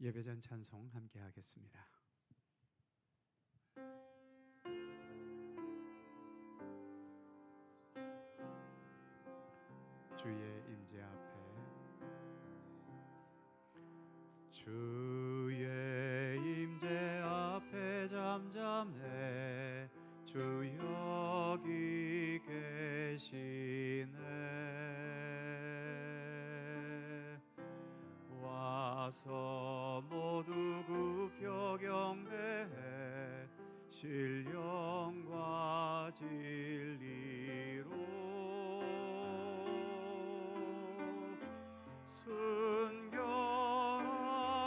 예배전 찬송 함께 하겠습니다. 주의 임재 앞에, 주의 임재 앞에 잠잠해 주 여기 계시네. 와서 모두 굽혀 경배해 신령과 진리로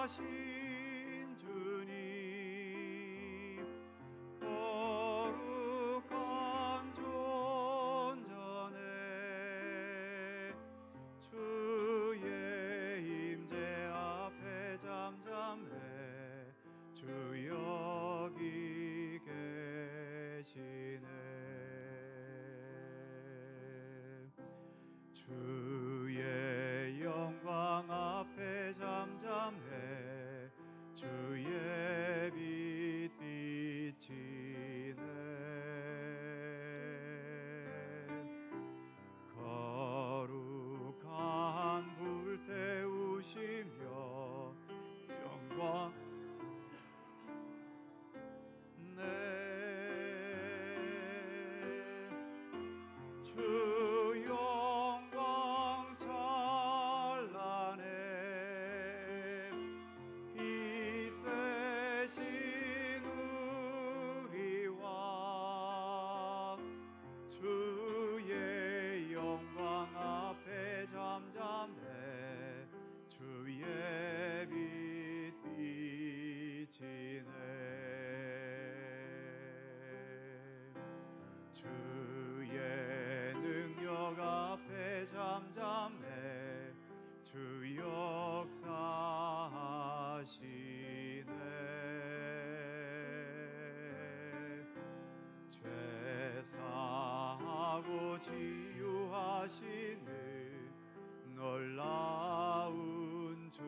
순결하신 주님 거룩한 존전에 주의 임재 앞에 잠잠해 주 여기 계시네. 주의 영광 앞에 잠잠해 주의 빛 비치네. 거룩한 불 태우시며 영광 주 영광 찬란해 빛 되신 우리와 주의 영광 앞에 잠잠해 주의 빛 비치네. 주의 능력 앞에 잠잠해 주 역사하시네. 죄 사하고 치유하시는 놀라운 주네.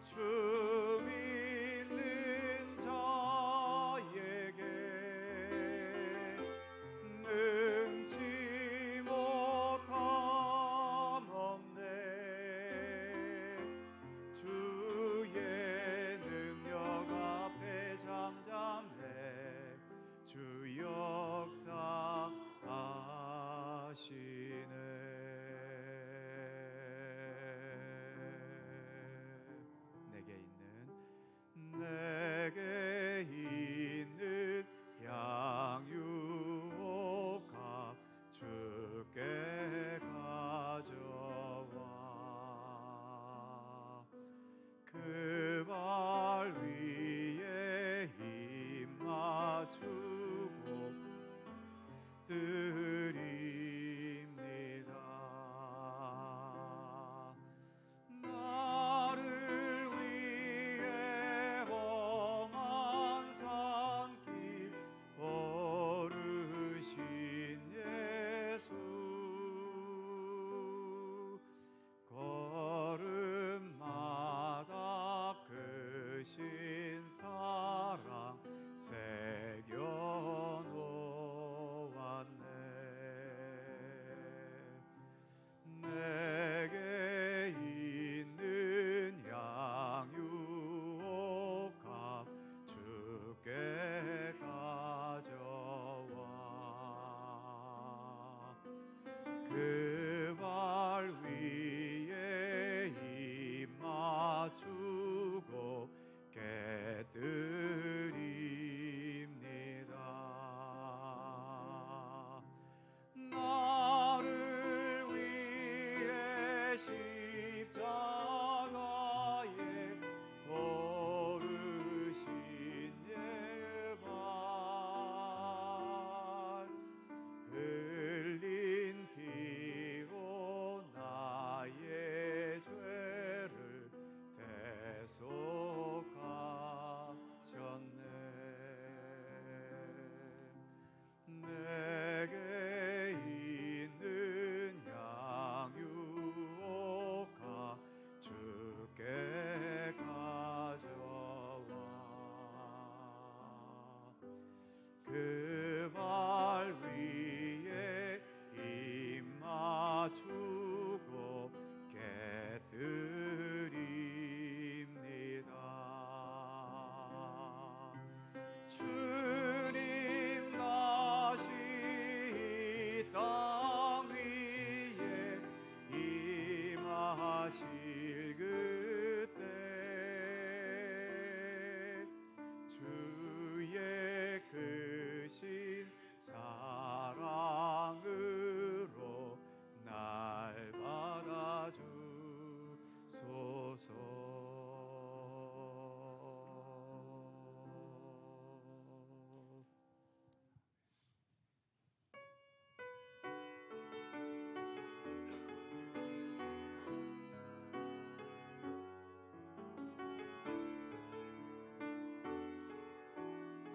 주 믿는 자에게 능치 못함 없네. 주의 능력 앞에 잠잠해 주 역사하시네. 내게 있는 양육옥합 주께 가져와 그 발 위에 힘 맞추고 드립니다. 나를 위해 험한 산길 오르신 예수 걸음마다 크신 사랑 새겨놓았네. 내게 있는 양육옥합 주께 가져와 그 발 위에 힘 맞추고 깨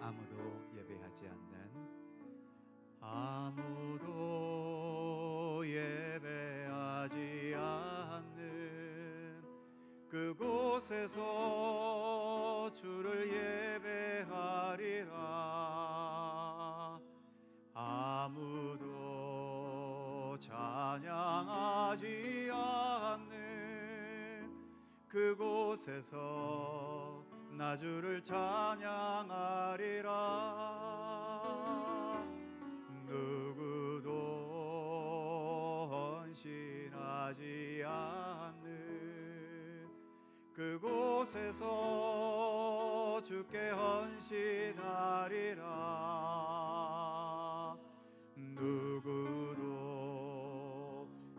아무도 예배하지 않는, 아무도 예배하지 않는 그곳에서 주를 예배하리라. 아무도 찬양하지 않는 그곳에서 나 주를 찬양하리라. 누구도 헌신하지 않는 그곳에서 주께 헌신하리라. 누구도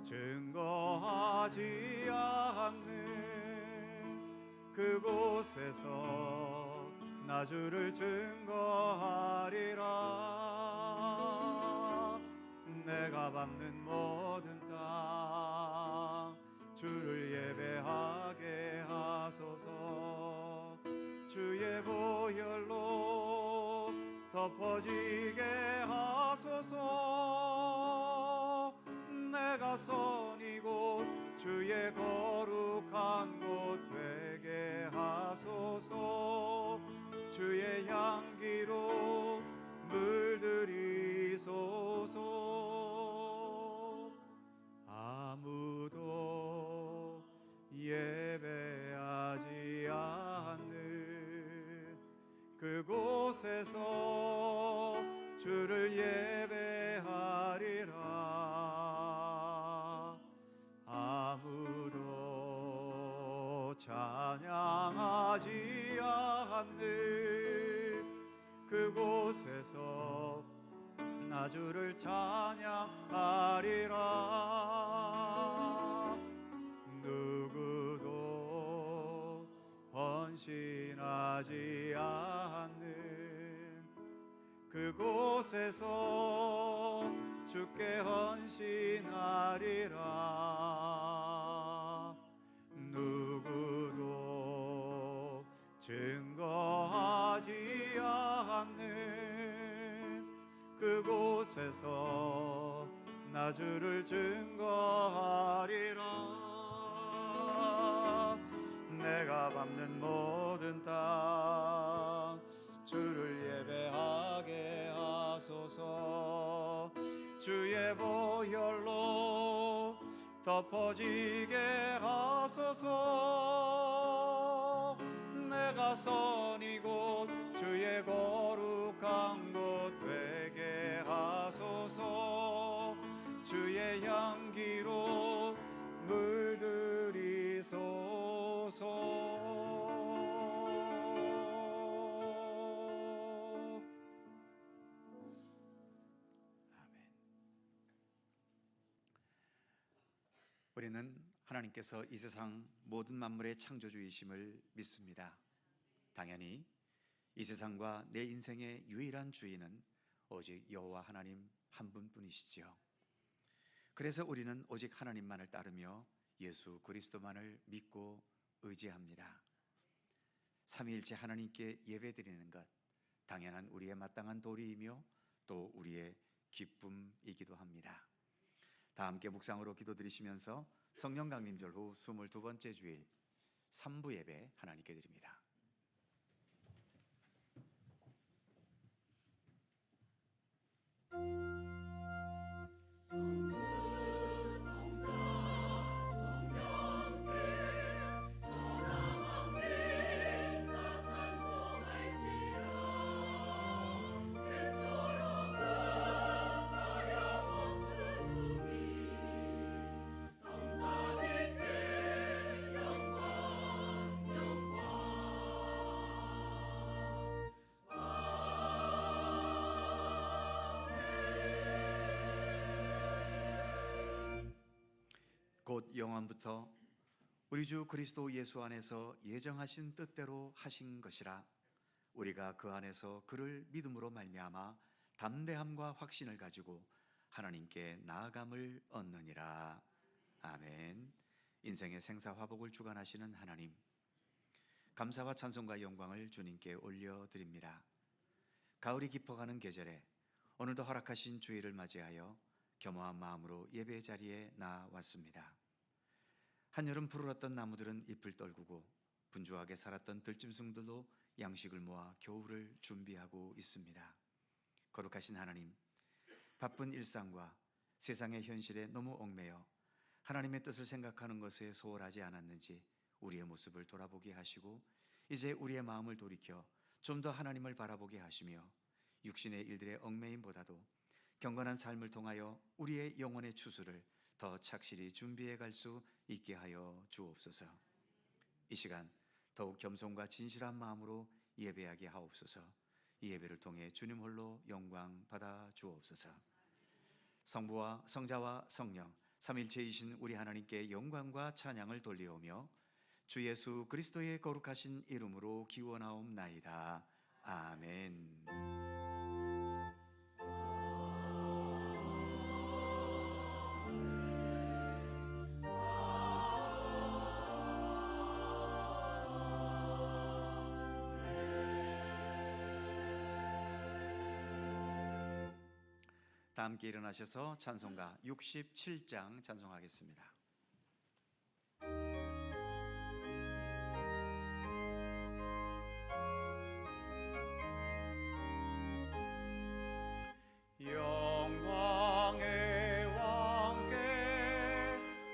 증거하지 않는 그곳에서 나 주를 증거하리라. 내가 밟는 모든 땅 주를 예배하게 하소서. 주의 보혈로 덮어지게 하소서. 내가 선이고 주의 거룩한 곳 되게 하소서. 주의 향기로 물들이소서. 아무도 예배하지 않는 그곳에서 주를 예배하리라. 아무도 찬양하지 않는 그곳에서 나 주를 찬양하리라. 누구도 헌신하지 않는 그곳에서 주께 헌신하리라. 누구도 증거하지 않는 그곳에서 나 주를 증거하리라. 내가 밟는 모든 땅 주를 예배하게 하소서. 주의 보혈로 덮어지게 하소서. 내가 선이고 주의 거룩한 곳 되게 하소서. 주의 향기로 물들이소서. 우리는 하나님께서 이 세상 모든 만물의 창조주이심을 믿습니다. 당연히 이 세상과 내 인생의 유일한 주인은 오직 여호와 하나님 한 분뿐이시지요. 그래서 우리는 오직 하나님만을 따르며 예수 그리스도만을 믿고 의지합니다. 삼위일체 하나님께 예배드리는 것, 당연한 우리의 마땅한 도리이며 또 우리의 기쁨이기도 합니다. 다 함께 묵상으로 기도드리시면서 성령 강림절 후 22번째 주일 3부 예배 하나님께 드립니다. 곧 영원부터 우리 주 그리스도 예수 안에서 예정하신 뜻대로 하신 것이라. 우리가 그 안에서 그를 믿음으로 말미암아 담대함과 확신을 가지고 하나님께 나아감을 얻느니라. 아멘. 인생의 생사화복을 주관하시는 하나님, 감사와 찬송과 영광을 주님께 올려드립니다. 가을이 깊어가는 계절에 오늘도 허락하신 주일을 맞이하여 겸허한 마음으로 예배 자리에 나왔습니다. 한여름 푸르렀던 나무들은 잎을 떨구고 분주하게 살았던 들짐승들도 양식을 모아 겨울을 준비하고 있습니다. 거룩하신 하나님, 바쁜 일상과 세상의 현실에 너무 얽매여 하나님의 뜻을 생각하는 것에 소홀하지 않았는지 우리의 모습을 돌아보게 하시고 이제 우리의 마음을 돌이켜 좀 더 하나님을 바라보게 하시며 육신의 일들의 얽매임보다도 경건한 삶을 통하여 우리의 영혼의 추수를 더 착실히 준비해 갈 수 있게 하여 주옵소서. 이 시간 더욱 겸손과 진실한 마음으로 예배하게 하옵소서. 이 예배를 통해 주님 홀로 영광 받아 주옵소서. 성부와 성자와 성령 삼일체이신 우리 하나님께 영광과 찬양을 돌리오며 주 예수 그리스도의 거룩하신 이름으로 기원하옵나이다. 아멘. 다 함께 일어나셔서 찬송가 67장 찬송하겠습니다. 영광의 왕께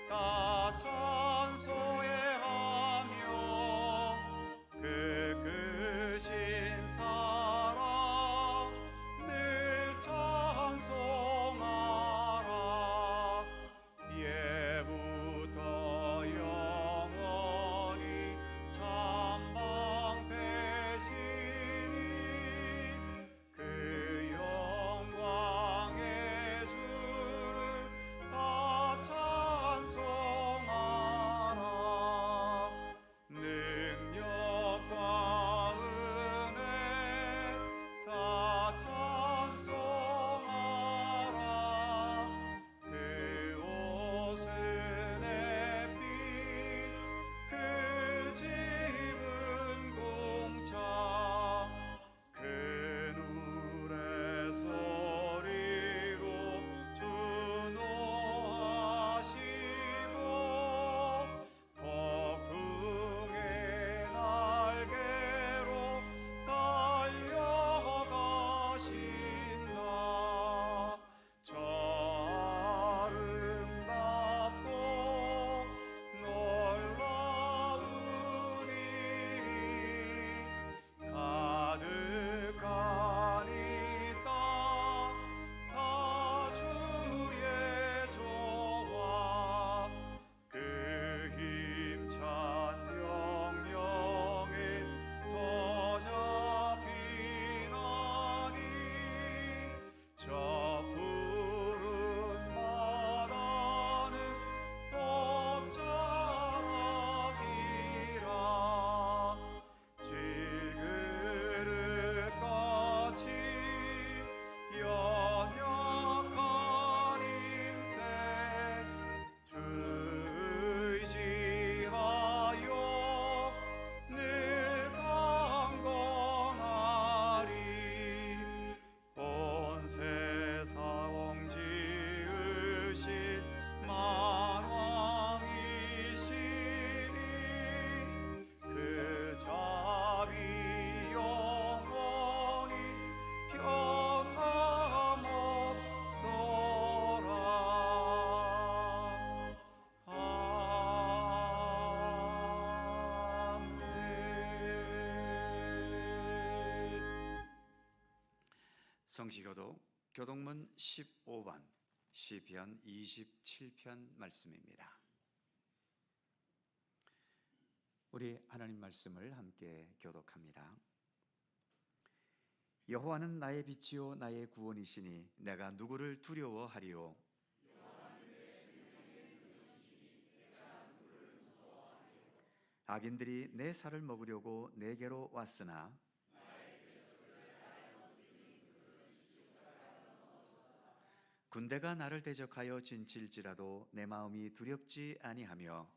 다 찬송해하며 그 크신 사랑 늘 찬송하라. 예부터 영원히 찬방 배신이 그 영광의 주를 다 찬송하라. 능력과 은혜 다 찬송하라. 그 옷은 햇빛 그 집은 공차 그 누의 소리로 준호하시고 폭풍의 날개로 달려가신다. 저 아름답고 놀라운 일이 가득한 이 땅 다 주의 조화 그 힘찬 명령에 더 잡히나니 저 푸른 바다는 옥자락이라. 질그릇같이 연약한 인생 주 의지하여 늘 강건하리. 온 세상 지으신 만왕이시니 그 자비 영원히 변함없소라. 아멘. 성시교독 교독문 15번 시편 27편 말씀입니다. 우리 하나님 말씀을 함께 교독합니다. 여호와는 나의 빛이요 나의 구원이시니 내가 누구를 두려워하리요. 악인들이 내 살을 먹으려고 내게로 왔으나 군대가 나를 대적하여 진칠지라도 내 마음이 두렵지 아니하며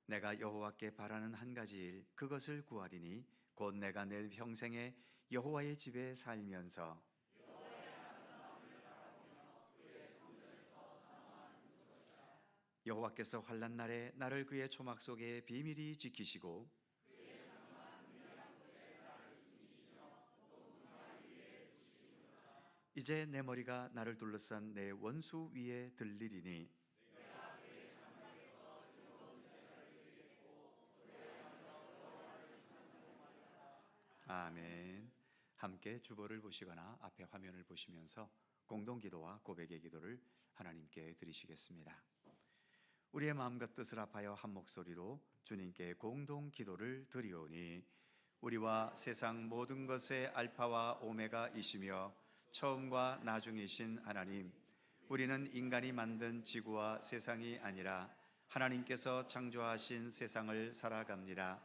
내가 여호와께 바라는 한 가지 일 그것을 구하리니 곧 내가 내 평생에 여호와의 집에 살면서 여호와께서 환난 날에 나를 그의 초막 속에 비밀히 지키시고 이제 내 머리가 나를 둘러싼 내 원수 위에 들리리니 아멘. 함께 주보를 보시거나 앞에 화면을 보시면서 공동기도와 고백의 기도를 하나님께 드리시겠습니다. 우리의 마음과 뜻을 합하여 한 목소리로 주님께 공동 기도를 드리오니 우리와 세상 모든 것의 알파와 오메가이시며 처음과 나중이신 하나님, 우리는 인간이 만든 지구와 세상이 아니라 하나님께서 창조하신 세상을 살아갑니다.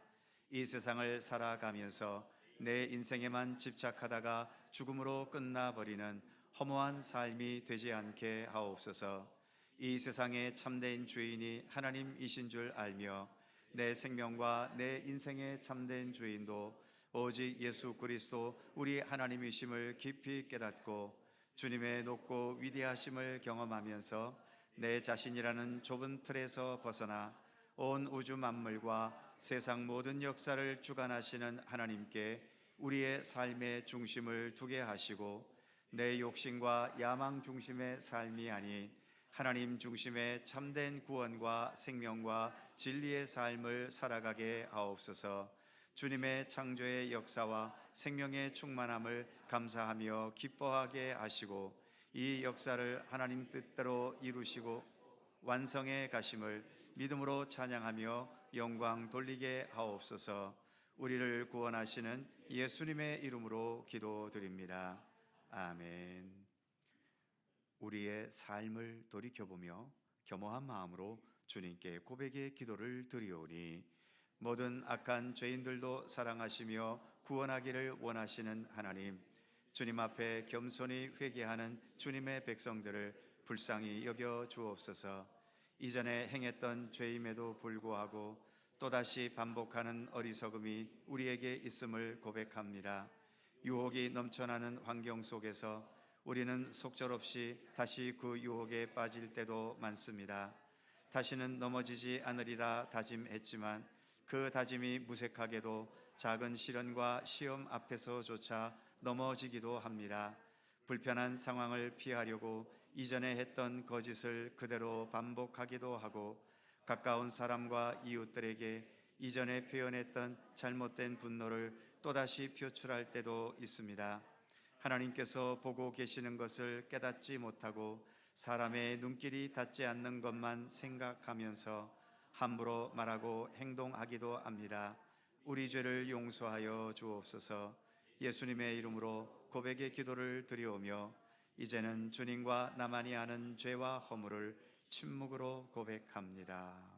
이 세상을 살아가면서 내 인생에만 집착하다가 죽음으로 끝나버리는 허무한 삶이 되지 않게 하옵소서. 이 세상의 참된 주인이 하나님이신 줄 알며 내 생명과 내 인생의 참된 주인도 오직 예수 그리스도 우리 하나님이심을 깊이 깨닫고 주님의 높고 위대하심을 경험하면서 내 자신이라는 좁은 틀에서 벗어나 온 우주 만물과 세상 모든 역사를 주관하시는 하나님께 우리의 삶의 중심을 두게 하시고 내 욕심과 야망 중심의 삶이 아닌 하나님 중심의 참된 구원과 생명과 진리의 삶을 살아가게 하옵소서. 주님의 창조의 역사와 생명의 충만함을 감사하며 기뻐하게 하시고 이 역사를 하나님 뜻대로 이루시고 완성해 가심을 믿음으로 찬양하며 영광 돌리게 하옵소서. 우리를 구원하시는 예수님의 이름으로 기도드립니다. 아멘. 우리의 삶을 돌이켜보며 겸허한 마음으로 주님께 고백의 기도를 드리오니 모든 악한 죄인들도 사랑하시며 구원하기를 원하시는 하나님, 주님 앞에 겸손히 회개하는 주님의 백성들을 불쌍히 여겨 주옵소서. 이전에 행했던 죄임에도 불구하고 또다시 반복하는 어리석음이 우리에게 있음을 고백합니다. 유혹이 넘쳐나는 환경 속에서 우리는 속절없이 다시 그 유혹에 빠질 때도 많습니다. 다시는 넘어지지 않으리라 다짐했지만 그 다짐이 무색하게도 작은 시련과 시험 앞에서조차 넘어지기도 합니다. 불편한 상황을 피하려고 이전에 했던 거짓을 그대로 반복하기도 하고 가까운 사람과 이웃들에게 이전에 표현했던 잘못된 분노를 또다시 표출할 때도 있습니다. 하나님께서 보고 계시는 것을 깨닫지 못하고 사람의 눈길이 닿지 않는 것만 생각하면서 함부로 말하고 행동하기도 합니다. 우리 죄를 용서하여 주옵소서. 예수님의 이름으로 고백의 기도를 드리오며 이제는 주님과 나만이 아는 죄와 허물을 침묵으로 고백합니다.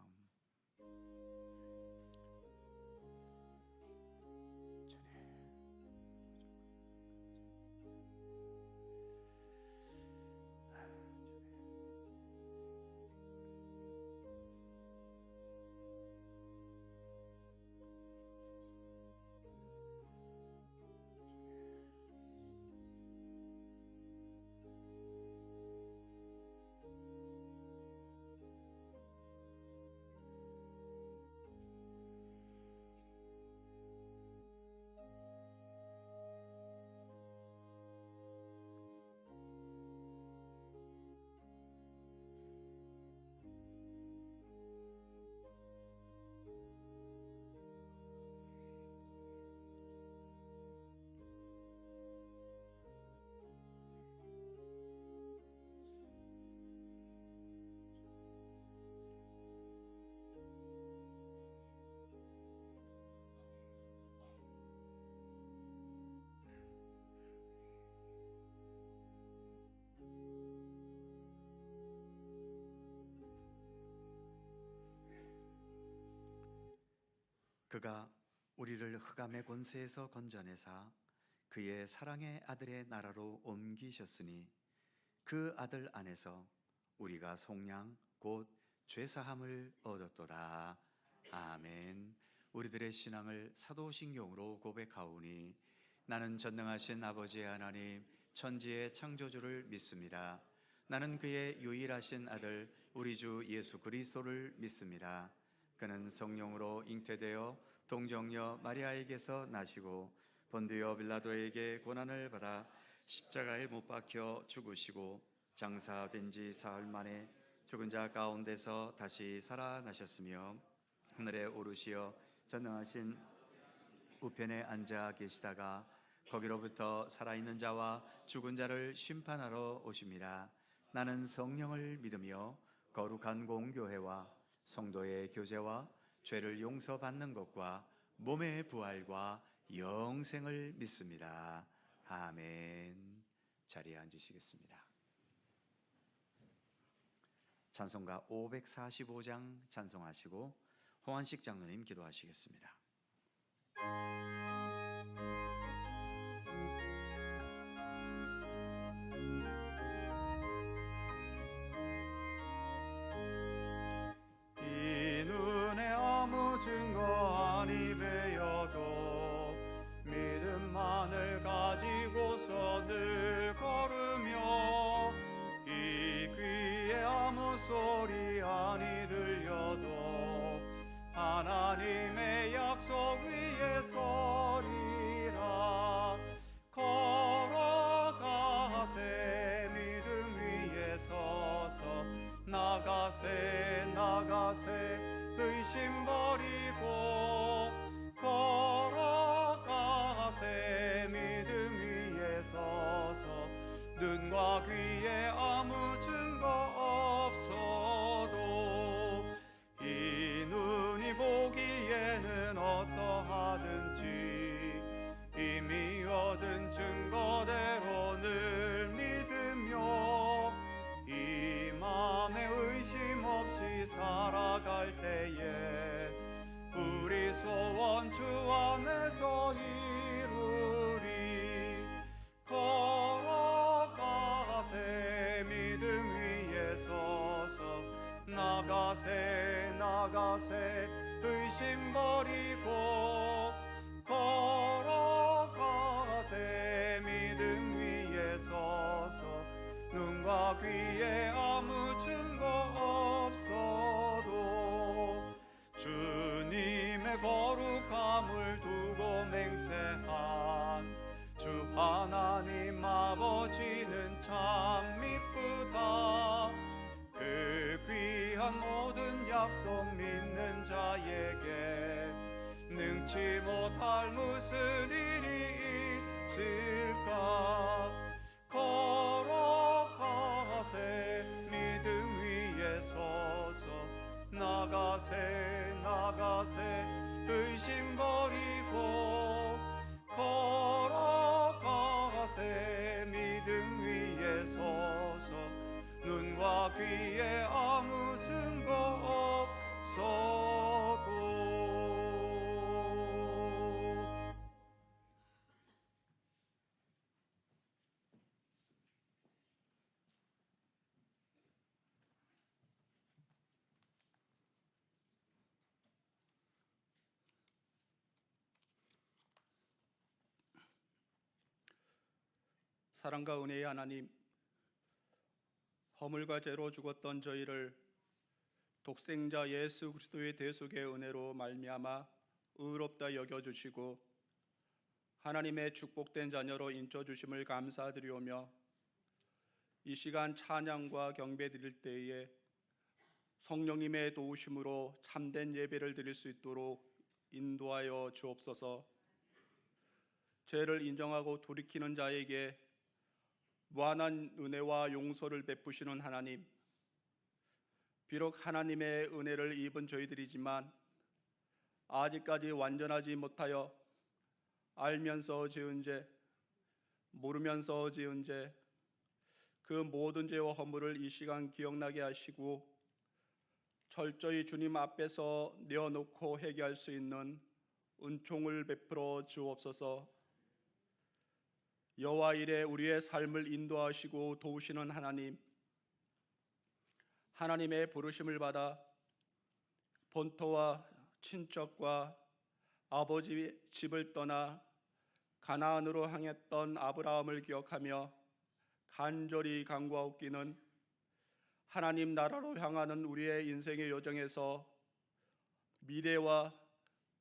그가 우리를 흑암의 권세에서 건져내사 그의 사랑의 아들의 나라로 옮기셨으니 그 아들 안에서 우리가 속량 곧 죄사함을 얻었도다. 아멘. 우리들의 신앙을 사도신경으로 고백하오니 나는 전능하신 아버지 하나님 천지의 창조주를 믿습니다. 나는 그의 유일하신 아들 우리 주 예수 그리스도를 믿습니다. 그는 성령으로 잉태되어 동정녀 마리아에게서 나시고 본디오 빌라도에게 고난을 받아 십자가에 못 박혀 죽으시고 장사된 지 사흘 만에 죽은 자 가운데서 다시 살아나셨으며 하늘에 오르시어 전능하신 우편에 앉아 계시다가 거기로부터 살아있는 자와 죽은 자를 심판하러 오십니다. 나는 성령을 믿으며 거룩한 공교회와 성도의 교제와 죄를 용서받는 것과 몸의 부활과 영생을 믿습니다. 아멘. 자리에 앉으시겠습니다. 찬송가 545장 찬송하시고 홍한식 장로님 기도하시겠습니다. 이 눈에 아무 증거 아니 배여도 믿음만을 가지고서 늘 걸으며 이 귀에 아무 소리 아니 들려도 하나님의 약속 위에 서리라. 걸어가세 믿음 위에 서서 나가세 의심 버리고 걸어가세 믿음 위에 서서 눈과 귀에 아무 증거 없어도 이 눈이 보기에는 어떠하든지 이미 얻은 증거대로 늘 믿으며 이 맘에 의심 없이 살아갈 때에 우리 소원 주 안에서 이루리. 걸어가세 믿음 위에 서서 나가세 의심 버리고 걸어가세 믿음 위에 서서 눈과 귀에 아무 증거 없어도 주님의 거룩함을 두고 맹세한 주 하나님 아버지는 참 미쁘다. 그 귀한 모든 약속 믿는 자에게 능치 못할 무슨 일이 있을까. 걸어가세 믿음 위에 서서 나가세 의심 버리고 걸어가세 믿음 위에 서서 눈과 귀에 아무 증거 없어도. 사랑과 은혜의 하나님, 허물과 죄로 죽었던 저희를 독생자 예수 그리스도의 대속의 은혜로 말미암아 의롭다 여겨주시고 하나님의 축복된 자녀로 인쳐주심을 감사드리오며 이 시간 찬양과 경배 드릴 때에 성령님의 도우심으로 참된 예배를 드릴 수 있도록 인도하여 주옵소서. 죄를 인정하고 돌이키는 자에게 무한한 은혜와 용서를 베푸시는 하나님, 비록 하나님의 은혜를 입은 저희들이지만 아직까지 완전하지 못하여 알면서 지은 죄, 모르면서 지은 죄, 그 모든 죄와 허물을 이 시간 기억나게 하시고 철저히 주님 앞에서 내어놓고 회개할 수 있는 은총을 베풀어 주옵소서. 여호와 이레 우리의 삶을 인도하시고 도우시는 하나님, 하나님의 부르심을 받아 본토와 친척과 아버지 집을 떠나 가나안으로 향했던 아브라함을 기억하며 간절히 간구하옵기는 하나님 나라로 향하는 우리의 인생의 여정에서 미래와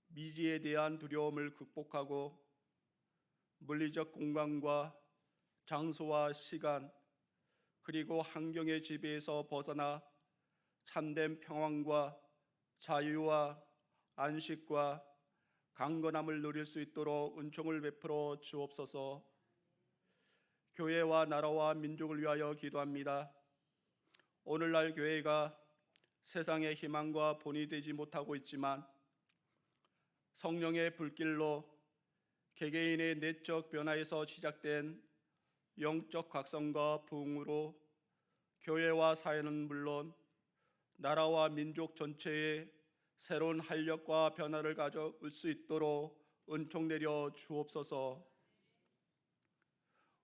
미지에 대한 두려움을 극복하고 물리적 공간과 장소와 시간 그리고 환경의 지배에서 벗어나 참된 평안과 자유와 안식과 강건함을 누릴 수 있도록 은총을 베풀어 주옵소서. 교회와 나라와 민족을 위하여 기도합니다. 오늘날 교회가 세상의 희망과 본이 되지 못하고 있지만 성령의 불길로 개개인의 내적 변화에서 시작된 영적 각성과 부흥으로 교회와 사회는 물론 나라와 민족 전체에 새로운 활력과 변화를 가져올 수 있도록 은총 내려 주옵소서.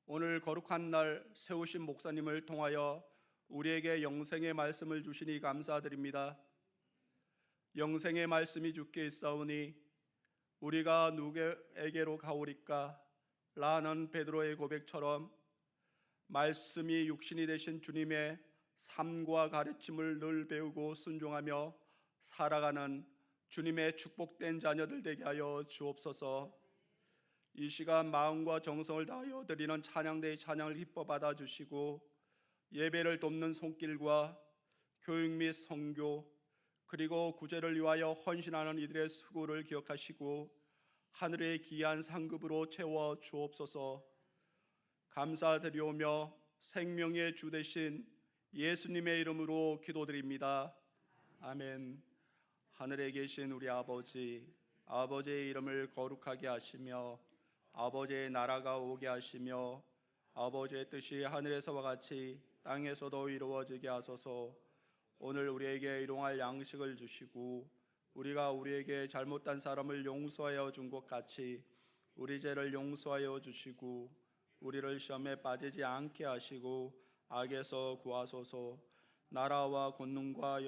오늘 거룩한 날 세우신 목사님을 통하여 우리에게 영생의 말씀을 주시니 감사드립니다. 영생의 말씀이 주께 있사오니 우리가 누구에게로 가오리까? 라는 베드로의 고백처럼 말씀이 육신이 되신 주님의 삶과 가르침을 늘 배우고 순종하며 살아가는 주님의 축복된 자녀들 되게 하여 주옵소서. 이 시간 마음과 정성을 다하여 드리는 찬양대의 찬양을 기뻐 받아주시고 예배를 돕는 손길과 교육 및 선교 그리고 구제를 위하여 헌신하는 이들의 수고를 기억하시고 하늘의 귀한 상급으로 채워 주옵소서. 감사드리오며 생명의 주 되신 예수님의 이름으로 기도드립니다. 아멘. 하늘에 계신 우리 아버지, 아버지의 이름을 거룩하게 하시며 아버지의 나라가 오게 하시며 아버지의 뜻이 하늘에서와 같이 땅에서도 이루어지게 하소서. 오늘 우리에게 일용할 양식을 주시고 우리가 우리에게 잘못한 사람을 용서하여 준 것 같이 우리 죄를 용서하여 주시고 우리를 시험에 빠지지 않게 하시고 악에서 구하소서. 나라와 권능과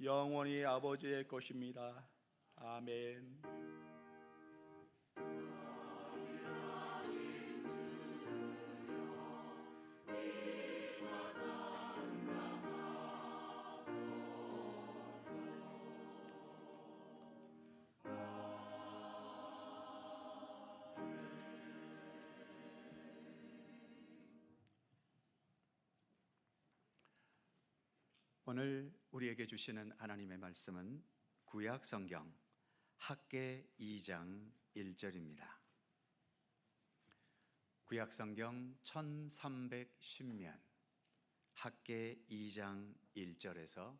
영원히 아버지의 것입니다. 아멘. 오늘 우리에게 주시는 하나님의 말씀은 구약 성경 학개 2장 1절입니다. 구약 성경 1310면 학개 2장 1절에서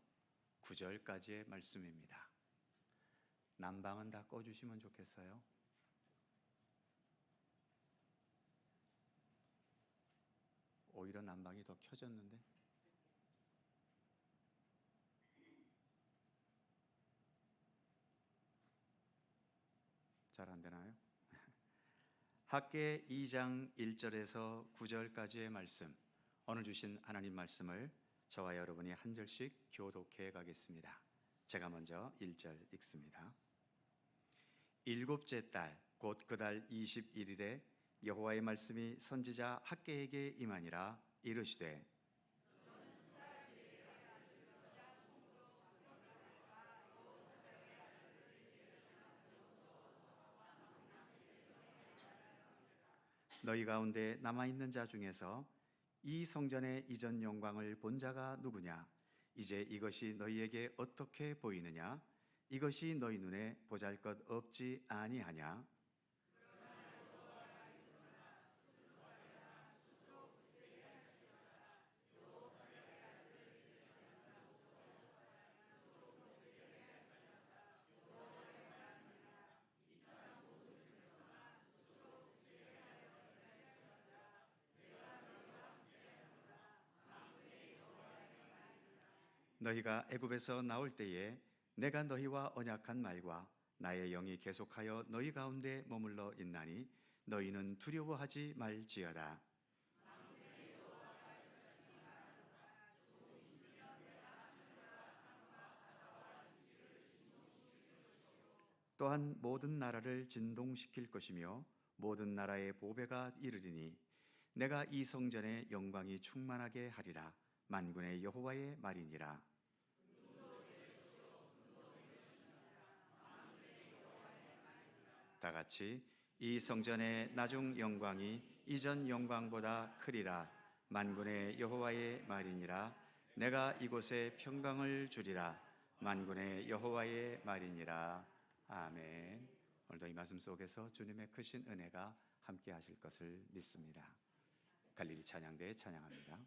9절까지의 말씀입니다. 난방은 다 꺼주시면 좋겠어요. 오히려 난방이 더 켜졌는데. 잘 안 되나요? 학개 2장 1절에서 9절까지의 말씀, 오늘 주신 하나님 말씀을 저와 여러분이 한 절씩 교독해 가겠습니다. 제가 먼저 1절 읽습니다. 일곱째 달 곧 그 달 21일에 여호와의 말씀이 선지자 학개에게 임하니라. 이르시되 너희 가운데 남아있는 자 중에서 이 성전의 이전 영광을 본 자가 누구냐? 이제 이것이 너희에게 어떻게 보이느냐? 이것이 너희 눈에 보잘것 없지 아니하냐? 너희가 애굽에서 나올 때에 내가 너희와 언약한 말과 나의 영이 계속하여 너희 가운데 머물러 있나니 너희는 두려워하지 말지어다. 또한 모든 나라를 진동시킬 것이며 모든 나라의 보배가 이르리니 내가 이 성전의 영광이 충만하게 하리라. 만군의 여호와의 말이니라. 다 같이 이 성전의 나중 영광이 이전 영광보다 크리라. 만군의 여호와의 말이니라. 내가 이곳에 평강을 주리라. 만군의 여호와의 말이니라. 아멘. 오늘도 이 말씀 속에서 주님의 크신 은혜가 함께 하실 것을 믿습니다. 갈릴리 찬양대에 찬양합니다.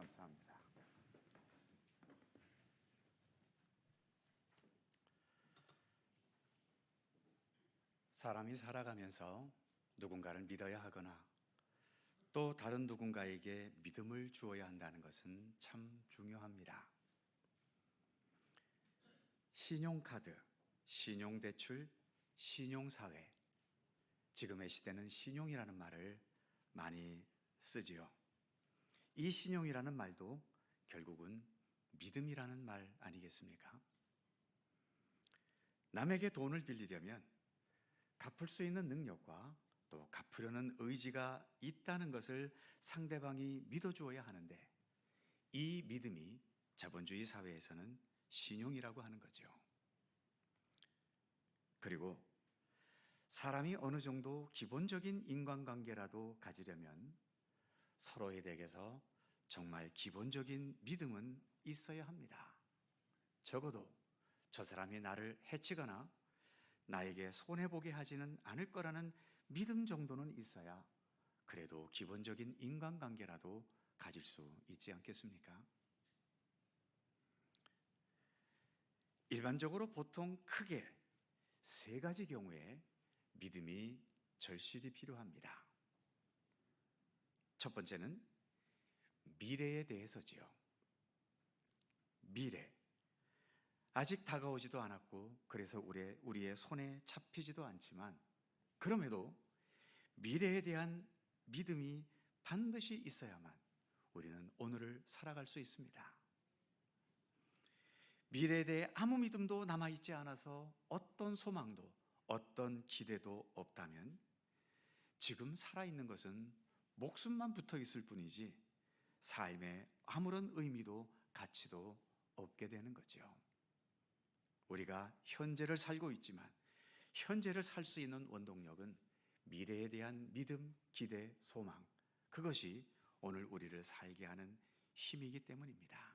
감사합니다. 사람이 살아가면서 누군가를 믿어야 하거나 또 다른 누군가에게 믿음을 주어야 한다는 것은 참 중요합니다. 신용카드, 신용대출, 신용사회, 지금의 시대는 신용이라는 말을 많이 쓰지요. 이 신용이라는 말도 결국은 믿음이라는 말 아니겠습니까? 남에게 돈을 빌리려면 갚을 수 있는 능력과 또 갚으려는 의지가 있다는 것을 상대방이 믿어주어야 하는데, 이 믿음이 자본주의 사회에서는 신용이라고 하는 거죠. 그리고 사람이 어느 정도 기본적인 인간관계라도 가지려면 서로에 대해서 정말 기본적인 믿음은 있어야 합니다. 적어도 저 사람이 나를 해치거나 나에게 손해보게 하지는 않을 거라는 믿음 정도는 있어야 그래도 기본적인 인간관계라도 가질 수 있지 않겠습니까? 일반적으로 보통 크게 세 가지 경우에 믿음이 절실히 필요합니다. 첫 번째는 미래에 대해서지요. 미래. 아직 다가오지도 않았고 그래서 우리의 손에 잡히지도 않지만, 그럼에도 미래에 대한 믿음이 반드시 있어야만 우리는 오늘을 살아갈 수 있습니다. 미래에 대해 아무 믿음도 남아있지 않아서 어떤 소망도 어떤 기대도 없다면 지금 살아있는 것은 목숨만 붙어 있을 뿐이지 삶에 아무런 의미도 가치도 없게 되는 거죠. 우리가 현재를 살고 있지만 현재를 살 수 있는 원동력은 미래에 대한 믿음, 기대, 소망, 그것이 오늘 우리를 살게 하는 힘이기 때문입니다.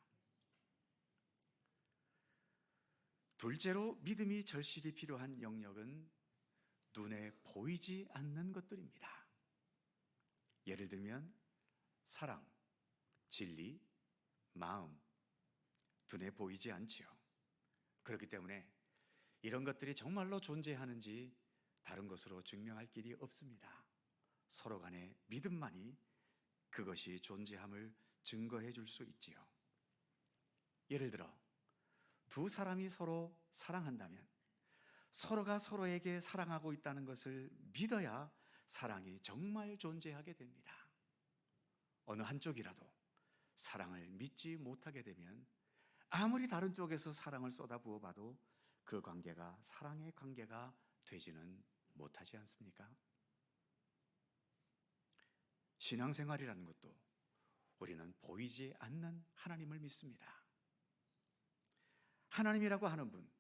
둘째로 믿음이 절실히 필요한 영역은 눈에 보이지 않는 것들입니다. 예를 들면 사랑, 진리, 마음, 눈에 보이지 않지요. 그렇기 때문에 이런 것들이 정말로 존재하는지 다른 것으로 증명할 길이 없습니다. 서로 간의 믿음만이 그것이 존재함을 증거해 줄 수 있지요. 예를 들어 두 사람이 서로 사랑한다면 서로가 서로에게 사랑하고 있다는 것을 믿어야 사랑이 정말 존재하게 됩니다. 어느 한쪽이라도 사랑을 믿지 못하게 되면 아무리 다른 쪽에서 사랑을 쏟아부어 봐도 그 관계가 사랑의 관계가 되지는 못하지 않습니까? 신앙생활이라는 것도 우리는 보이지 않는 하나님을 믿습니다. 하나님이라고 하는 분,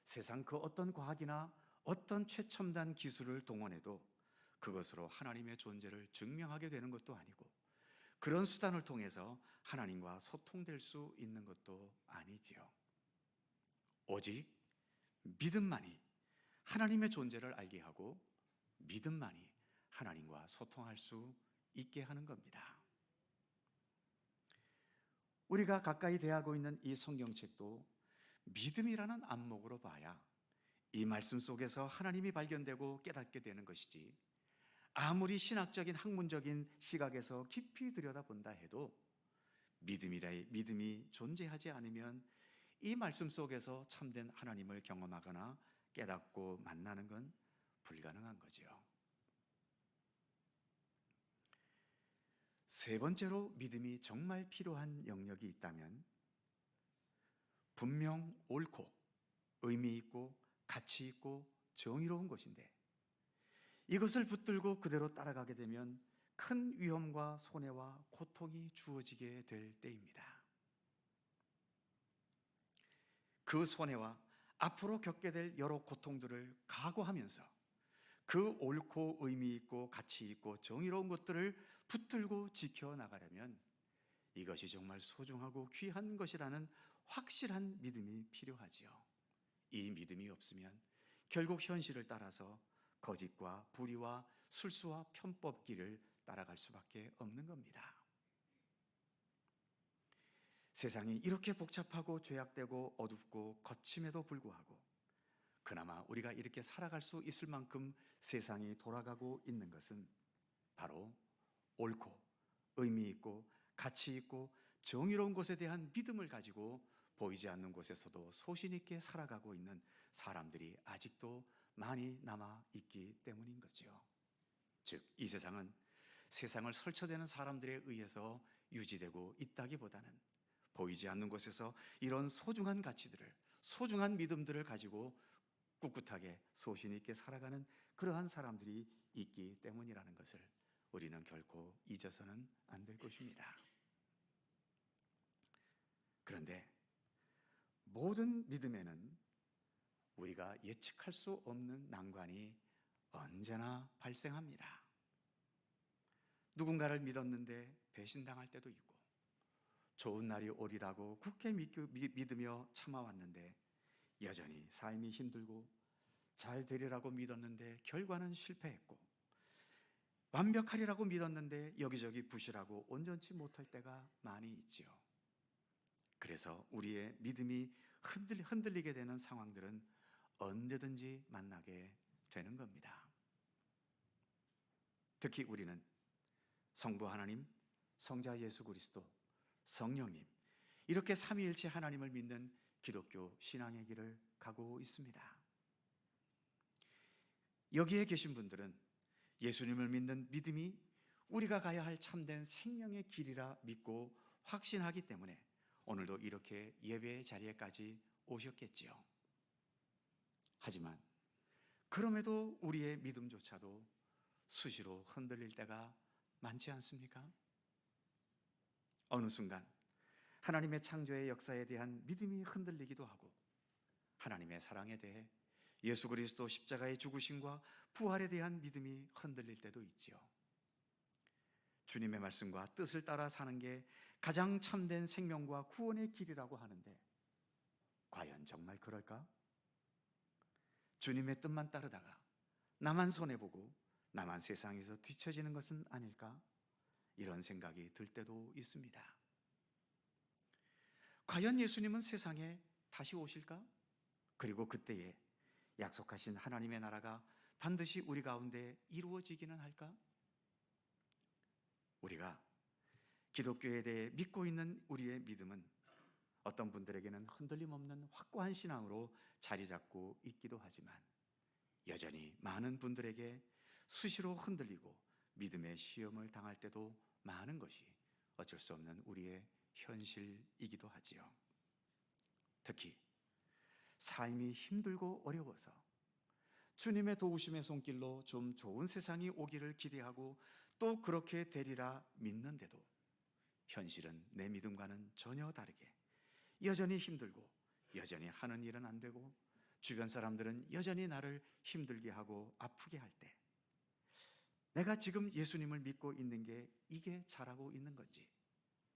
세상 그 어떤 과학이나 어떤 최첨단 기술을 동원해도 그것으로 하나님의 존재를 증명하게 되는 것도 아니고, 그런 수단을 통해서 하나님과 소통될 수 있는 것도 아니지요. 오직 믿음만이 하나님의 존재를 알게 하고 믿음만이 하나님과 소통할 수 있게 하는 겁니다. 우리가 가까이 대하고 있는 이 성경책도 믿음이라는 안목으로 봐야 이 말씀 속에서 하나님이 발견되고 깨닫게 되는 것이지, 아무리 신학적인 학문적인 시각에서 깊이 들여다본다 해도 믿음이 존재하지 않으면 이 말씀 속에서 참된 하나님을 경험하거나 깨닫고 만나는 건 불가능한 거죠. 세 번째로 믿음이 정말 필요한 영역이 있다면 분명 옳고 의미 있고 가치 있고 정의로운 것인데, 이것을 붙들고 그대로 따라가게 되면 큰 위험과 손해와 고통이 주어지게 될 때입니다. 그 손해와 앞으로 겪게 될 여러 고통들을 각오하면서 그 옳고 의미 있고 가치 있고 정의로운 것들을 붙들고 지켜나가려면 이것이 정말 소중하고 귀한 것이라는 확실한 믿음이 필요하지요. 이 믿음이 없으면 결국 현실을 따라서 거짓과 불의와 술수와 편법길을 따라갈 수밖에 없는 겁니다. 세상이 이렇게 복잡하고 죄악되고 어둡고 거침에도 불구하고 그나마 우리가 이렇게 살아갈 수 있을 만큼 세상이 돌아가고 있는 것은 바로 옳고 의미 있고 가치 있고 정의로운 것에 대한 믿음을 가지고 보이지 않는 곳에서도 소신 있게 살아가고 있는 사람들이 아직도 많이 남아 있기 때문인 거죠. 즉, 이 세상은 세상을 설쳐대는 사람들에 의해서 유지되고 있다기보다는 보이지 않는 곳에서 이런 소중한 가치들을, 소중한 믿음들을 가지고 꿋꿋하게 소신 있게 살아가는 그러한 사람들이 있기 때문이라는 것을 우리는 결코 잊어서는 안 될 것입니다. 그런데 모든 믿음에는 우리가 예측할 수 없는 난관이 언제나 발생합니다. 누군가를 믿었는데 배신당할 때도 있고, 좋은 날이 오리라고 굳게 믿으며 참아왔는데 여전히 삶이 힘들고, 잘 되리라고 믿었는데 결과는 실패했고, 완벽하리라고 믿었는데 여기저기 부실하고 온전치 못할 때가 많이 있지요. 그래서 우리의 믿음이 흔들리게 되는 상황들은 언제든지 만나게 되는 겁니다. 특히 우리는 성부 하나님, 성자 예수 그리스도, 성령님, 이렇게 삼위일체 하나님을 믿는 기독교 신앙의 길을 가고 있습니다. 여기에 계신 분들은 예수님을 믿는 믿음이 우리가 가야 할 참된 생명의 길이라 믿고 확신하기 때문에 오늘도 이렇게 예배의 자리에까지 오셨겠지요. 하지만 그럼에도 우리의 믿음조차도 수시로 흔들릴 때가 많지 않습니까? 어느 순간 하나님의 창조의 역사에 대한 믿음이 흔들리기도 하고, 하나님의 사랑에 대해, 예수 그리스도 십자가의 죽으심과 부활에 대한 믿음이 흔들릴 때도 있지요. 주님의 말씀과 뜻을 따라 사는 게 가장 참된 생명과 구원의 길이라고 하는데 과연 정말 그럴까? 주님의 뜻만 따르다가 나만 손해보고 나만 세상에서 뒤처지는 것은 아닐까? 이런 생각이 들 때도 있습니다. 과연 예수님은 세상에 다시 오실까? 그리고 그때에 약속하신 하나님의 나라가 반드시 우리 가운데 이루어지기는 할까? 우리가 기독교에 대해 믿고 있는 우리의 믿음은 어떤 분들에게는 흔들림 없는 확고한 신앙으로 자리 잡고 있기도 하지만, 여전히 많은 분들에게 수시로 흔들리고 믿음의 시험을 당할 때도 많은 것이 어쩔 수 없는 우리의 현실이기도 하지요. 특히 삶이 힘들고 어려워서 주님의 도우심의 손길로 좀 좋은 세상이 오기를 기대하고 또 그렇게 되리라 믿는데도 현실은 내 믿음과는 전혀 다르게 여전히 힘들고, 여전히 하는 일은 안 되고, 주변 사람들은 여전히 나를 힘들게 하고 아프게 할 때, 내가 지금 예수님을 믿고 있는 게 이게 잘하고 있는 건지,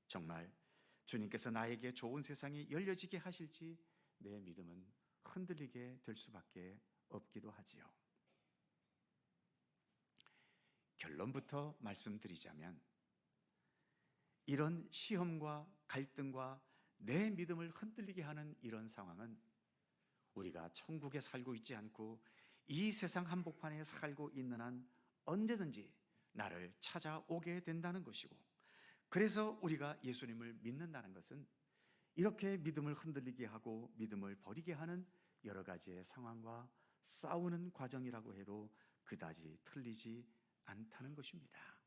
정말 주님께서 나에게 좋은 세상이 열려지게 하실지 내 믿음은 흔들리게 될 수밖에 없기도 하지요. 결론부터 말씀드리자면, 이런 시험과 갈등과 내 믿음을 흔들리게 하는 이런 상황은 우리가 천국에 살고 있지 않고 이 세상 한복판에 살고 있는 한 언제든지 나를 찾아오게 된다는 것이고, 그래서 우리가 예수님을 믿는다는 것은 이렇게 믿음을 흔들리게 하고 믿음을 버리게 하는 여러 가지의 상황과 싸우는 과정이라고 해도 그다지 틀리지 않다는 것입니다.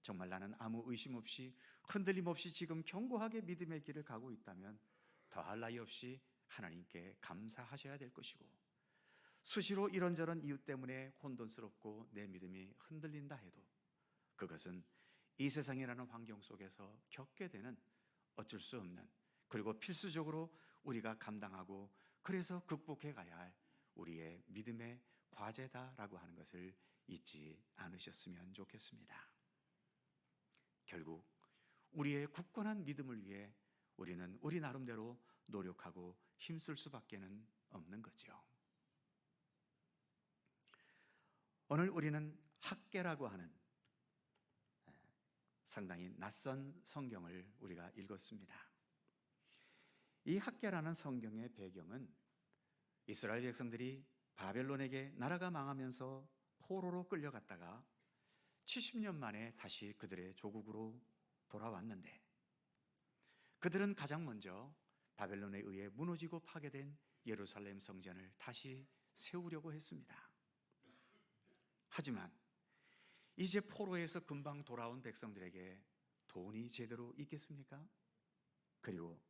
정말 나는 아무 의심 없이 흔들림 없이 지금 견고하게 믿음의 길을 가고 있다면 더할 나위 없이 하나님께 감사하셔야 될 것이고, 수시로 이런저런 이유 때문에 혼돈스럽고 내 믿음이 흔들린다 해도 그것은 이 세상이라는 환경 속에서 겪게 되는 어쩔 수 없는, 그리고 필수적으로 우리가 감당하고 그래서 극복해 가야 할 우리의 믿음의 과제다라고 하는 것을 잊지 않으셨으면 좋겠습니다. 결국 우리의 굳건한 믿음을 위해 우리는 우리 나름대로 노력하고 힘쓸 수밖에는 없는 거죠. 오늘 우리는 학개라고 하는 상당히 낯선 성경을 우리가 읽었습니다. 이 학개라는 성경의 배경은 이스라엘 백성들이 바벨론에게 나라가 망하면서 포로로 끌려갔다가 70년 만에 다시 그들의 조국으로 돌아왔는데, 그들은 가장 먼저 바벨론에 의해 무너지고 파괴된 예루살렘 성전을 다시 세우려고 했습니다. 하지만 이제 포로에서 금방 돌아온 백성들에게 돈이 제대로 있겠습니까? 그리고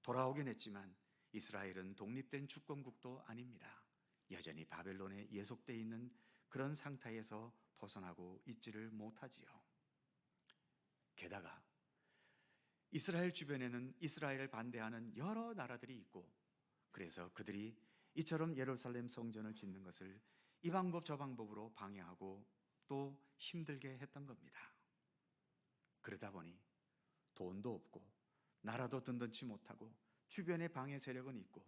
돌아오긴 했지만 이스라엘은 독립된 주권국도 아닙니다. 여전히 바벨론에 예속되어 있는 그런 상태에서 벗어나고 있지를 못하지요. 게다가 이스라엘 주변에는 이스라엘을 반대하는 여러 나라들이 있고, 그래서 그들이 이처럼 예루살렘 성전을 짓는 것을 이 방법 저 방법으로 방해하고 또 힘들게 했던 겁니다. 그러다 보니 돈도 없고 나라도 든든치 못하고 주변에 방해 세력은 있고,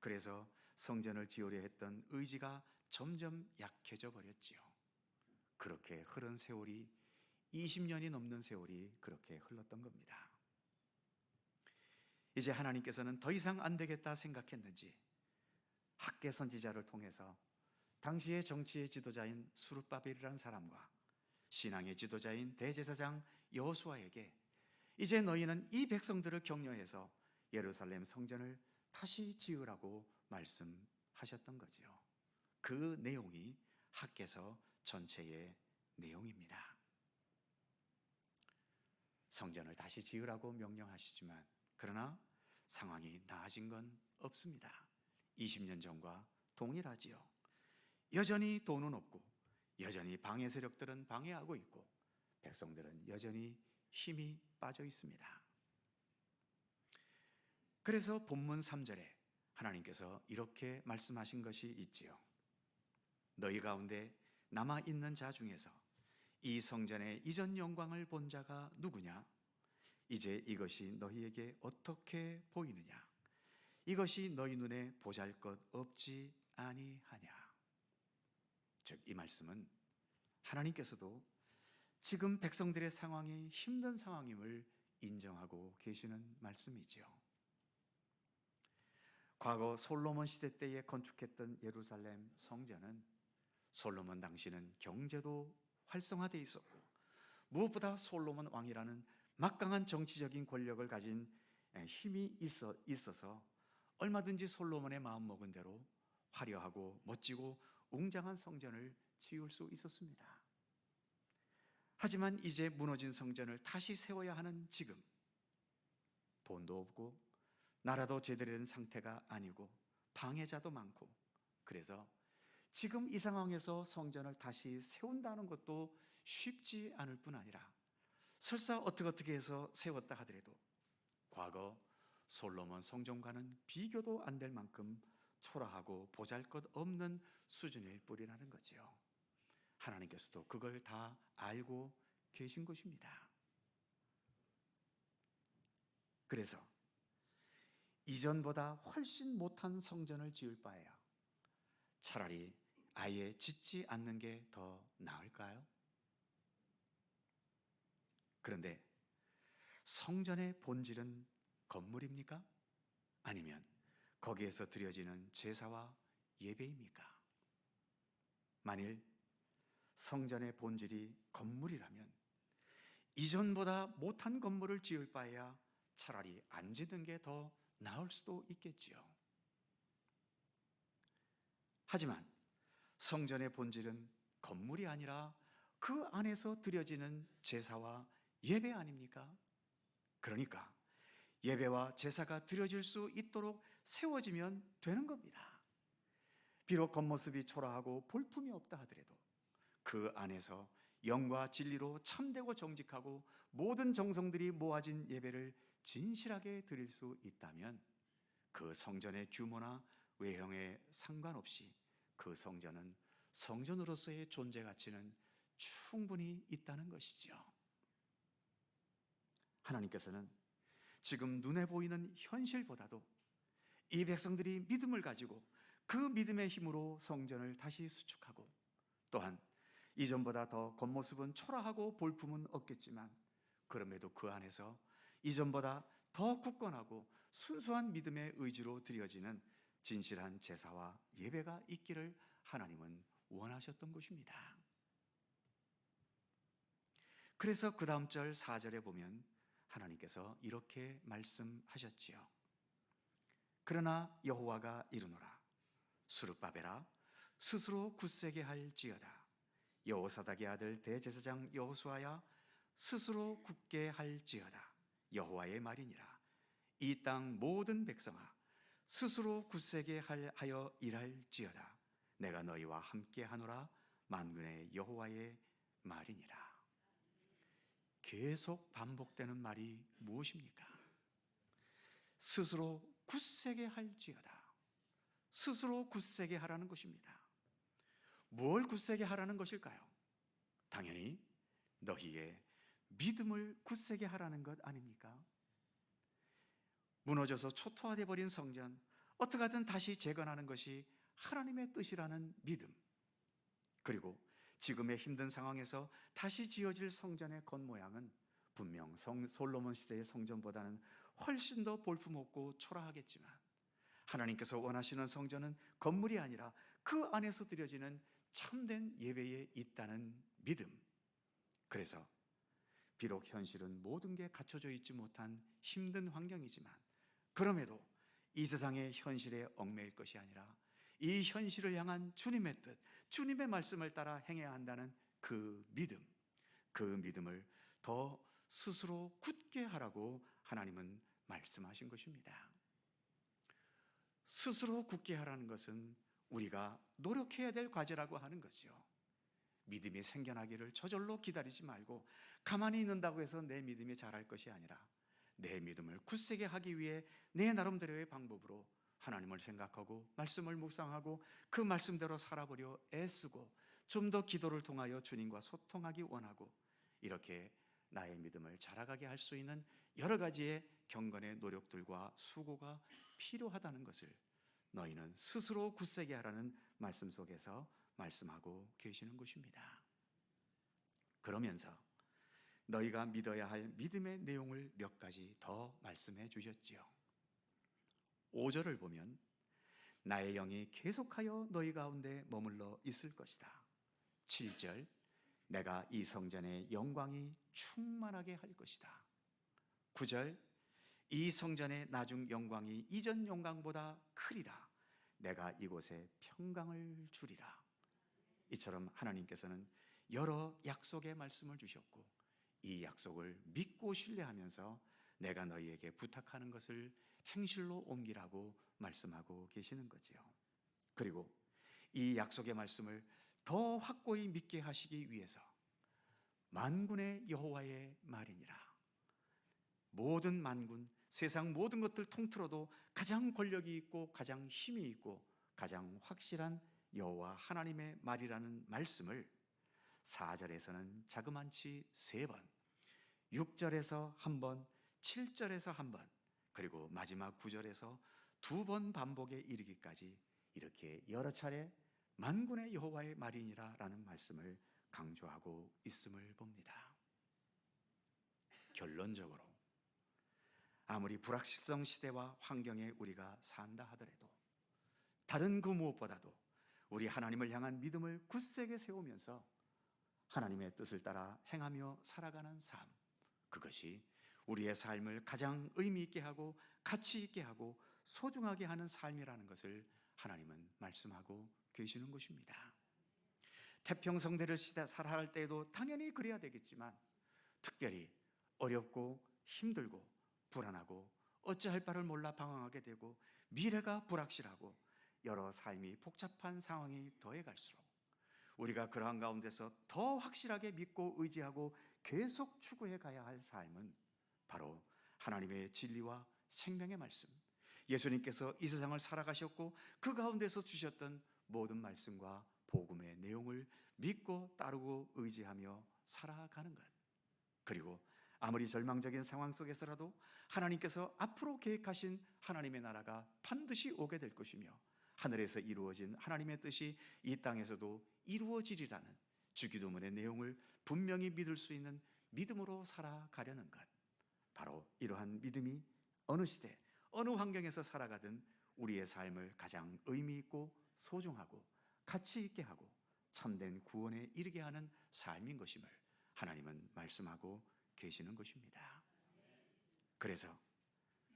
그래서 성전을 지으려 했던 의지가 점점 약해져 버렸지요. 그렇게 흐른 세월이 20년이 넘는 세월이 그렇게 흘렀던 겁니다. 이제 하나님께서는 더 이상 안 되겠다 생각했는지 학개 선지자를 통해서 당시의 정치의 지도자인 스룹바벨이라는 사람과 신앙의 지도자인 대제사장 여호수아에게 이제 너희는 이 백성들을 격려해서 예루살렘 성전을 다시 지으라고 말씀하셨던 거지요. 그 내용이 학개서 전체의 내용입니다. 성전을 다시 지으라고 명령하시지만 그러나 상황이 나아진 건 없습니다. 20년 전과 동일하지요. 여전히 돈은 없고 여전히 방해 세력들은 방해하고 있고 백성들은 여전히 힘이 빠져 있습니다. 그래서 본문 3절에 하나님께서 이렇게 말씀하신 것이 있지요. 너희 가운데 남아있는 자 중에서 이 성전의 이전 영광을 본 자가 누구냐? 이제 이것이 너희에게 어떻게 보이느냐? 이것이 너희 눈에 보잘것 없지 아니하냐? 즉 이 말씀은 하나님께서도 지금 백성들의 상황이 힘든 상황임을 인정하고 계시는 말씀이지요. 과거 솔로몬 시대 때에 건축했던 예루살렘 성전은 솔로몬 당시는 경제도 활성화되어 있었고 무엇보다 솔로몬 왕이라는 막강한 정치적인 권력을 가진 힘이 있어서 얼마든지 솔로몬의 마음먹은 대로 화려하고 멋지고 웅장한 성전을 지을 수 있었습니다. 하지만 이제 무너진 성전을 다시 세워야 하는 지금 돈도 없고 나라도 제대로 된 상태가 아니고 방해자도 많고, 그래서 지금 이 상황에서 성전을 다시 세운다는 것도 쉽지 않을 뿐 아니라 설사 어떻게 해서 세웠다 하더라도 과거 솔로몬 성전과는 비교도 안 될 만큼 초라하고 보잘것없는 수준일 뿐이라는 거지요. 하나님께서도 그걸 다 알고 계신 것입니다. 그래서 이전보다 훨씬 못한 성전을 지을 바에야 차라리 아예 짓지 않는 게 더 나을까요? 그런데 성전의 본질은 건물입니까? 아니면 거기에서 드려지는 제사와 예배입니까? 만일 성전의 본질이 건물이라면 이전보다 못한 건물을 지을 바에야 차라리 안 짓는 게 더 나을 수도 있겠지요. 하지만 성전의 본질은 건물이 아니라 그 안에서 드려지는 제사와 예배 아닙니까? 그러니까 예배와 제사가 드려질 수 있도록 세워지면 되는 겁니다. 비록 겉모습이 초라하고 볼품이 없다 하더라도 그 안에서 영과 진리로 참되고 정직하고 모든 정성들이 모아진 예배를 진실하게 드릴 수 있다면 그 성전의 규모나 외형에 상관없이 그 성전은 성전으로서의 존재 가치는 충분히 있다는 것이죠. 하나님께서는 지금 눈에 보이는 현실보다도 이 백성들이 믿음을 가지고 그 믿음의 힘으로 성전을 다시 수축하고, 또한 이전보다 더 겉모습은 초라하고 볼품은 없겠지만 그럼에도 그 안에서 이전보다 더 굳건하고 순수한 믿음의 의지로 드려지는 진실한 제사와 예배가 있기를 하나님은 원하셨던 것입니다. 그래서 그 다음 절 4절에 보면 하나님께서 이렇게 말씀하셨지요. 그러나 여호와가 이르노라, 수르바벨아 스스로 굳세게 할지어다. 여호사닥의 아들 대제사장 여호수아야 스스로 굳게 할지어다. 여호와의 말이니라. 이 땅 모든 백성아 스스로 굳세게 하여 일할지어다. 내가 너희와 함께 하노라. 만군의 여호와의 말이니라. 계속 반복되는 말이 무엇입니까? 스스로 굳세게 할지어다. 스스로 굳세게 하라는 것입니다. 뭘 굳세게 하라는 것일까요? 당연히 너희의 믿음을 굳세게 하라는 것 아닙니까? 무너져서 초토화돼 버린 성전 어떻게든 다시 재건하는 것이 하나님의 뜻이라는 믿음, 그리고 지금의 힘든 상황에서 다시 지어질 성전의 겉모양은 분명 솔로몬 시대의 성전보다는 훨씬 더 볼품없고 초라하겠지만 하나님께서 원하시는 성전은 건물이 아니라 그 안에서 드려지는 참된 예배에 있다는 믿음. 그래서 비록 현실은 모든 게 갖춰져 있지 못한 힘든 환경이지만 그럼에도 이 세상의 현실에 얽매일 것이 아니라 이 현실을 향한 주님의 뜻, 주님의 말씀을 따라 행해야 한다는 그 믿음, 그 믿음을 더 스스로 굳게 하라고 하나님은 말씀하신 것입니다. 스스로 굳게 하라는 것은 우리가 노력해야 될 과제라고 하는 거죠. 믿음이 생겨나기를 저절로 기다리지 말고 가만히 있는다고 해서 내 믿음이 자랄 것이 아니라 내 믿음을 굳세게 하기 위해 내 나름대로의 방법으로 하나님을 생각하고 말씀을 묵상하고 그 말씀대로 살아보려 애쓰고 좀 더 기도를 통하여 주님과 소통하기 원하고 이렇게 나의 믿음을 자라가게 할 수 있는 여러 가지의 경건의 노력들과 수고가 필요하다는 것을 너희는 스스로 굳세게 하라는 말씀 속에서 말씀하고 계시는 것입니다. 그러면서 너희가 믿어야 할 믿음의 내용을 몇 가지 더 말씀해 주셨지요. 5절을 보면 나의 영이 계속하여 너희 가운데 머물러 있을 것이다. 7절 내가 이 성전의 영광이 충만하게 할 것이다. 9절 이 성전의 나중 영광이 이전 영광보다 크리라. 내가 이곳에 평강을 주리라. 이처럼 하나님께서는 여러 약속의 말씀을 주셨고 이 약속을 믿고 신뢰하면서 내가 너희에게 부탁하는 것을 행실로 옮기라고 말씀하고 계시는 거지요. 그리고 이 약속의 말씀을 더 확고히 믿게 하시기 위해서 만군의 여호와의 말이니라. 모든 만군, 세상 모든 것들 통틀어도 가장 권력이 있고 가장 힘이 있고 가장 확실한 여호와 하나님의 말이라는 말씀을 4절에서는 자그만치 3번, 6절에서 1번, 7절에서 1번, 그리고 마지막 9절에서 2번 반복에 이르기까지 이렇게 여러 차례 만군의 여호와의 말이니라 라는 말씀을 강조하고 있음을 봅니다. 결론적으로 아무리 불확실성 시대와 환경에 우리가 산다 하더라도 다른 그 무엇보다도 우리 하나님을 향한 믿음을 굳세게 세우면서 하나님의 뜻을 따라 행하며 살아가는 삶, 그것이 우리의 삶을 가장 의미 있게 하고 가치 있게 하고 소중하게 하는 삶이라는 것을 하나님은 말씀하고 계시는 것입니다. 태평성대를 살아갈 때에도 당연히 그래야 되겠지만 특별히 어렵고 힘들고 불안하고 어찌할 바를 몰라 방황하게 되고 미래가 불확실하고 여러 삶이 복잡한 상황이 더해갈수록 우리가 그러한 가운데서 더 확실하게 믿고 의지하고 계속 추구해 가야 할 삶은 바로 하나님의 진리와 생명의 말씀, 예수님께서 이 세상을 살아가셨고 그 가운데서 주셨던 모든 말씀과 복음의 내용을 믿고 따르고 의지하며 살아가는 것, 그리고 아무리 절망적인 상황 속에서라도 하나님께서 앞으로 계획하신 하나님의 나라가 반드시 오게 될 것이며 하늘에서 이루어진 하나님의 뜻이 이 땅에서도 이루어지리라는 주기도문의 내용을 분명히 믿을 수 있는 믿음으로 살아가려는 것, 바로 이러한 믿음이 어느 시대 어느 환경에서 살아가든 우리의 삶을 가장 의미 있고 소중하고 가치 있게 하고 참된 구원에 이르게 하는 삶인 것임을 하나님은 말씀하고 계시는 것입니다. 그래서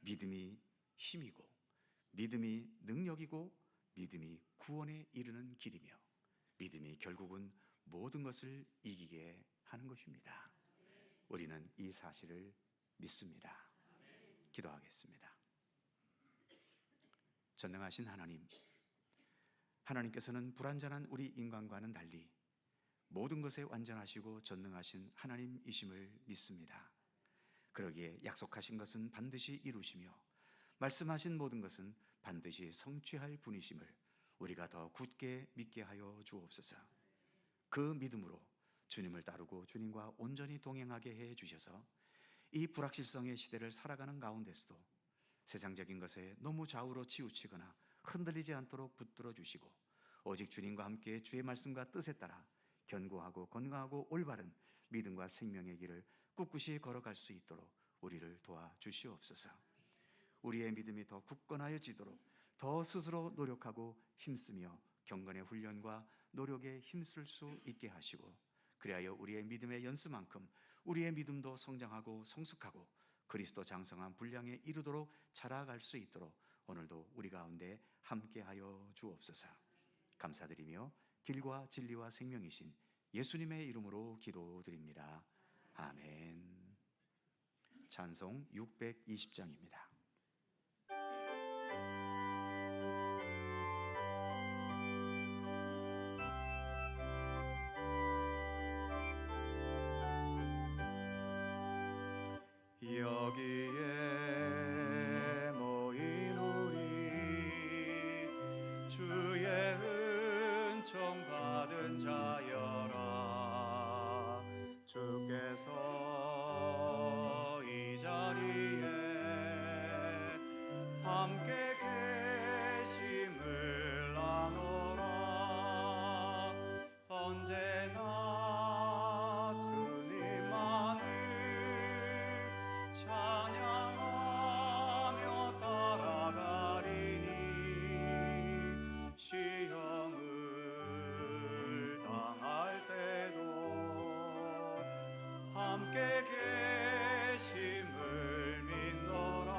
믿음이 힘이고 믿음이 능력이고 믿음이 구원에 이르는 길이며 믿음이 결국은 모든 것을 이기게 하는 것입니다. 우리는 이 사실을 믿습니다. 기도하겠습니다. 전능하신 하나님, 하나님께서는 불완전한 우리 인간과는 달리 모든 것에 완전하시고 전능하신 하나님이심을 믿습니다. 그러기에 약속하신 것은 반드시 이루시며 말씀하신 모든 것은 반드시 성취할 분이심을 우리가 더 굳게 믿게 하여 주옵소서. 그 믿음으로 주님을 따르고 주님과 온전히 동행하게 해 주셔서 이 불확실성의 시대를 살아가는 가운데서도 세상적인 것에 너무 좌우로 치우치거나 흔들리지 않도록 붙들어 주시고 오직 주님과 함께 주의 말씀과 뜻에 따라 견고하고 건강하고 올바른 믿음과 생명의 길을 꿋꿋이 걸어갈 수 있도록 우리를 도와주시옵소서. 우리의 믿음이 더 굳건하여지도록 더 스스로 노력하고 힘쓰며 경건의 훈련과 노력에 힘쓸 수 있게 하시고 그리하여 우리의 믿음의 연수만큼 우리의 믿음도 성장하고 성숙하고 그리스도 장성한 분량에 이르도록 자라갈 수 있도록 오늘도 우리 가운데 함께하여 주옵소서. 감사드리며 길과 진리와 생명이신 예수님의 이름으로 기도드립니다. 아멘. 찬송 620장입니다. 여기에 모인 우리 주의 은총 받은 자여라. 주께서 이 자리에 함께 계심을 아노라. 언제나 주님만을 찬양하며 따라가리니 시험을 당할 때도 함께 계심을 믿노라.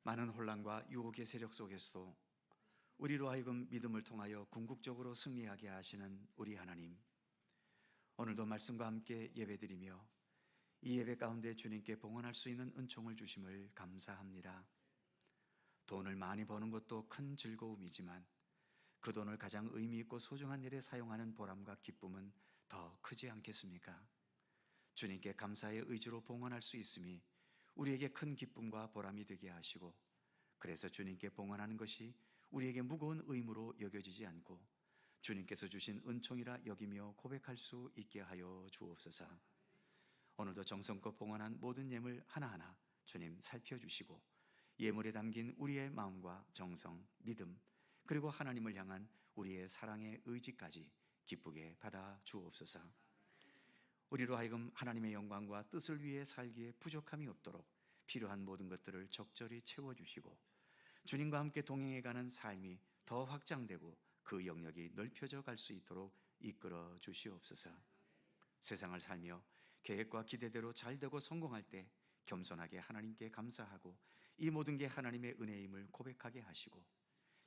많은 혼란과 유혹의 세력 속에서도 우리로 하여금 믿음을 통하여 궁극적으로 승리하게 하시는 우리 하나님, 오늘도 말씀과 함께 예배드리며 이 예배 가운데 주님께 봉헌할 수 있는 은총을 주심을 감사합니다. 돈을 많이 버는 것도 큰 즐거움이지만 그 돈을 가장 의미 있고 소중한 일에 사용하는 보람과 기쁨은 더 크지 않겠습니까? 주님께 감사의 의지로 봉헌할 수 있음이 우리에게 큰 기쁨과 보람이 되게 하시고, 그래서 주님께 봉헌하는 것이 우리에게 무거운 의무로 여겨지지 않고 주님께서 주신 은총이라 여기며 고백할 수 있게 하여 주옵소서. 오늘도 정성껏 봉헌한 모든 예물 하나하나 주님 살펴주시고 예물에 담긴 우리의 마음과 정성, 믿음, 그리고 하나님을 향한 우리의 사랑의 의지까지 기쁘게 받아 주옵소서. 우리로 하여금 하나님의 영광과 뜻을 위해 살기에 부족함이 없도록 필요한 모든 것들을 적절히 채워주시고 주님과 함께 동행해가는 삶이 더 확장되고 그 영역이 넓혀져 갈 수 있도록 이끌어 주시옵소서. 세상을 살며 계획과 기대대로 잘되고 성공할 때 겸손하게 하나님께 감사하고 이 모든 게 하나님의 은혜임을 고백하게 하시고,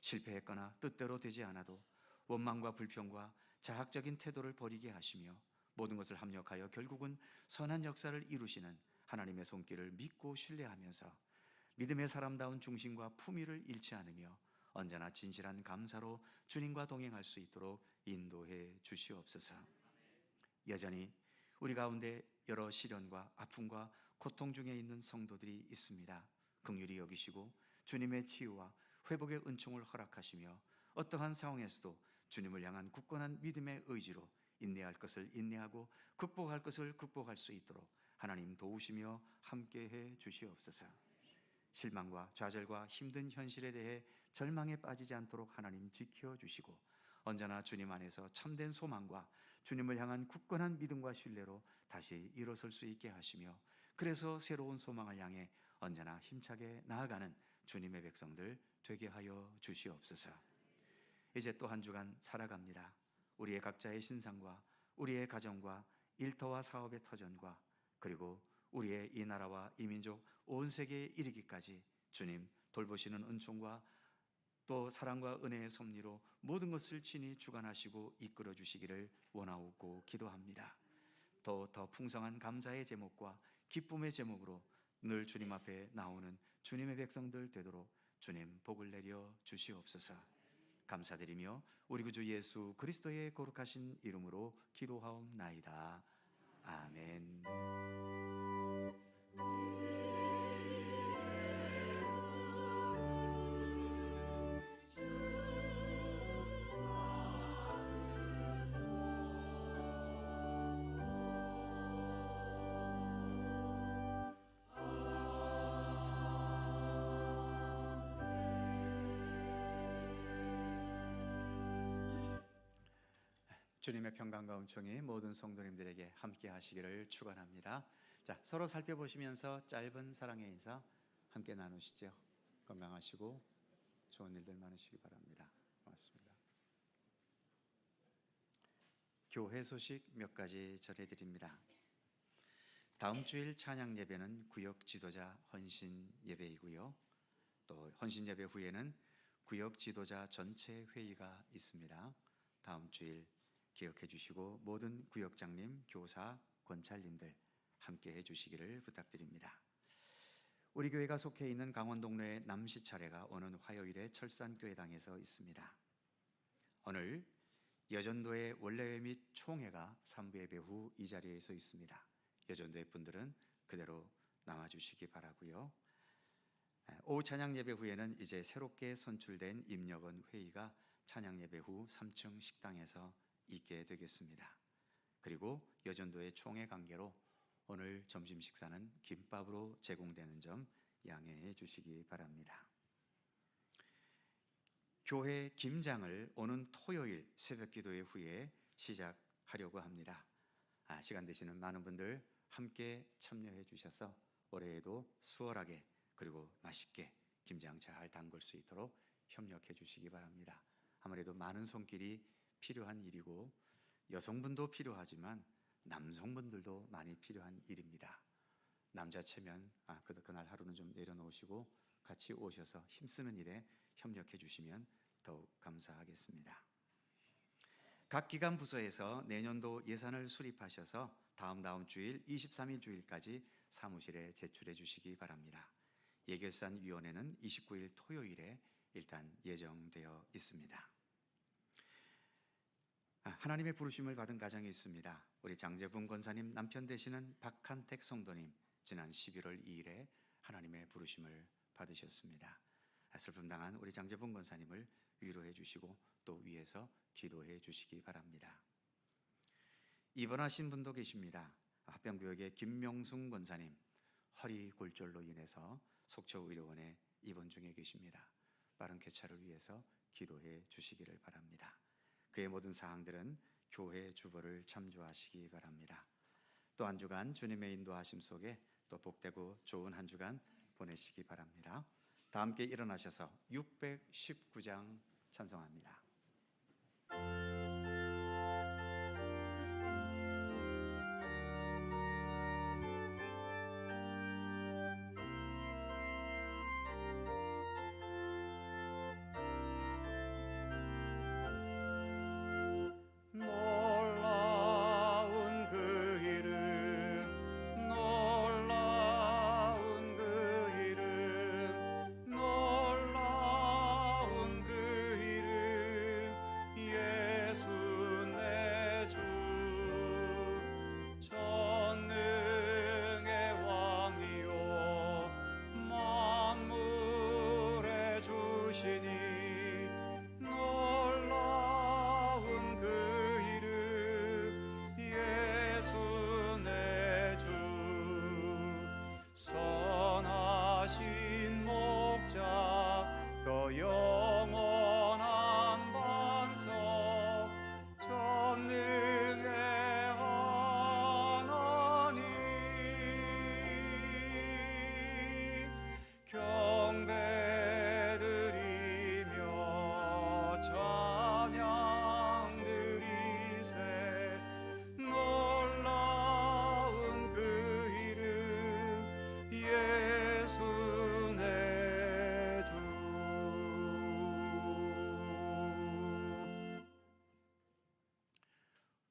실패했거나 뜻대로 되지 않아도 원망과 불평과 자학적인 태도를 버리게 하시며 모든 것을 합력하여 결국은 선한 역사를 이루시는 하나님의 손길을 믿고 신뢰하면서 믿음의 사람다운 중심과 품위를 잃지 않으며 언제나 진실한 감사로 주님과 동행할 수 있도록 인도해 주시옵소서. 여전히 우리 가운데 여러 시련과 아픔과 고통 중에 있는 성도들이 있습니다. 긍휼히 여기시고 주님의 치유와 회복의 은총을 허락하시며 어떠한 상황에서도 주님을 향한 굳건한 믿음의 의지로 인내할 것을 인내하고 극복할 것을 극복할 수 있도록 하나님 도우시며 함께해 주시옵소서. 실망과 좌절과 힘든 현실에 대해 절망에 빠지지 않도록 하나님 지켜주시고 언제나 주님 안에서 참된 소망과 주님을 향한 굳건한 믿음과 신뢰로 다시 일어설 수 있게 하시며, 그래서 새로운 소망을 향해 언제나 힘차게 나아가는 주님의 백성들 되게 하여 주시옵소서. 이제 또 한 주간 살아갑니다. 우리의 각자의 신상과 우리의 가정과 일터와 사업의 터전과 그리고 우리의 이 나라와 이 민족 온 세계에 이르기까지 주님 돌보시는 은총과 또 사랑과 은혜의 섭리로 모든 것을 친히 주관하시고 이끌어 주시기를 원하옵고 기도합니다. 또 더 풍성한 감사의 제목과 기쁨의 제목으로 늘 주님 앞에 나오는 주님의 백성들 되도록 주님 복을 내려 주시옵소서. 감사드리며 우리 구주 예수 그리스도의 거룩하신 이름으로 기도하옵나이다. 아멘. 주님의 평강과 은총이 모든 성도님들에게 함께 하시기를 축원합니다. 자, 서로 살펴보시면서 짧은 사랑의 인사 함께 나누시죠. 건강하시고 좋은 일들 많으시기 바랍니다. 고맙습니다. 교회 소식 몇 가지 전해드립니다. 다음 주일 찬양 예배는 구역 지도자 헌신 예배이고요. 또 헌신 예배 후에는 구역 지도자 전체 회의가 있습니다. 다음 주일 기억해 주시고 모든 구역장님, 교사, 권찰님들 함께 해 주시기를 부탁드립니다. 우리 교회가 속해 있는 강원동로의 남시 차례가 오는 화요일에 철산교회당에서 있습니다. 오늘 여전도의 원래회 및 총회가 3부 예배 후 이 자리에서 있습니다. 여전도의 분들은 그대로 나와주시기 바라고요. 오후 찬양 예배 후에는 이제 새롭게 선출된 임력원 회의가 찬양 예배 후 3층 식당에서 있게 되겠습니다. 그리고 여전도의 총회 관계로 오늘 점심 식사는 김밥으로 제공되는 점 양해해 주시기 바랍니다. 교회 김장을 오는 토요일 새벽기도회 후에 시작하려고 합니다. 시간 되시는 많은 분들 함께 참여해 주셔서 올해에도 수월하게 그리고 맛있게 김장 잘 담글 수 있도록 협력해 주시기 바랍니다. 아무래도 많은 손길이 필요한 일이고 여성분도 필요하지만 남성분들도 많이 필요한 일입니다. 남자 체면 그날 하루는 좀 내려놓으시고 같이 오셔서 힘쓰는 일에 협력해 주시면 더욱 감사하겠습니다. 각 기관 부서에서 내년도 예산을 수립하셔서 다음 주일 23일 주일까지 사무실에 제출해 주시기 바랍니다. 예결산위원회는 29일 토요일에 일단 예정되어 있습니다. 하나님의 부르심을 받은 가정이 있습니다. 우리 장재분 권사님 남편 되시는 박한택 성도님, 지난 11월 2일에 하나님의 부르심을 받으셨습니다. 슬픔 당한 우리 장재분 권사님을 위로해 주시고 또 위에서 기도해 주시기 바랍니다. 입원하신 분도 계십니다. 합병구역의 김명순 권사님, 허리 골절로 인해서 속초의료원에 입원 중에 계십니다. 빠른 쾌차를 위해서 기도해 주시기를 바랍니다. 그의 모든 사항들은 교회 주보를 참조하시기 바랍니다. 또 한 주간 주님의 인도하심 속에 또 복되고 좋은 한 주간 보내시기 바랍니다. 다 함께 일어나셔서 619장 찬송합니다. 놀라운 그 이름, 놀라운 그 이름, 놀라운 그 이름, 예수 내 주. 전능의 왕이요 만물의 주시니 놀라운 그 이름, 예수 내 주. 선하신 목자, 더 영원한 반석, 전능의 하나님, 경배드리며 찬양드리세. 놀라운 그 이름, 예수 내 주.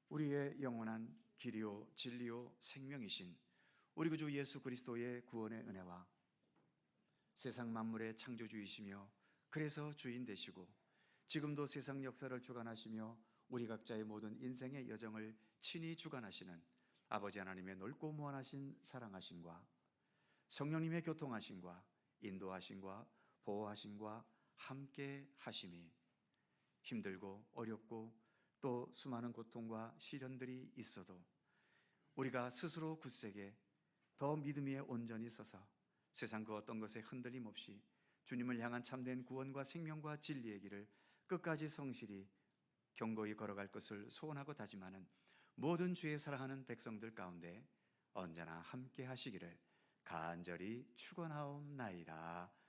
우리의 영원한 길이요 진리요 생명이신 우리 구주 예수 그리스도의 구원의 은혜와 세상 만물의 창조주이시며 그래서 주인 되시고 지금도 세상 역사를 주관하시며 우리 각자의 모든 인생의 여정을 친히 주관하시는 아버지 하나님의 넓고 무한하신 사랑하심과 성령님의 교통하심과 인도하심과 보호하심과 함께 하심이 힘들고 어렵고 또 수많은 고통과 시련들이 있어도 우리가 스스로 굳세게 더 믿음 위에 온전히 서서 세상 그 어떤 것에 흔들림 없이 주님을 향한 참된 구원과 생명과 진리의 길을 끝까지 성실히 경고히 걸어갈 것을 소원하고 다짐하는 모든 주의 사랑하는 백성들 가운데 언제나 함께 하시기를 간절히 축원하옵나이다.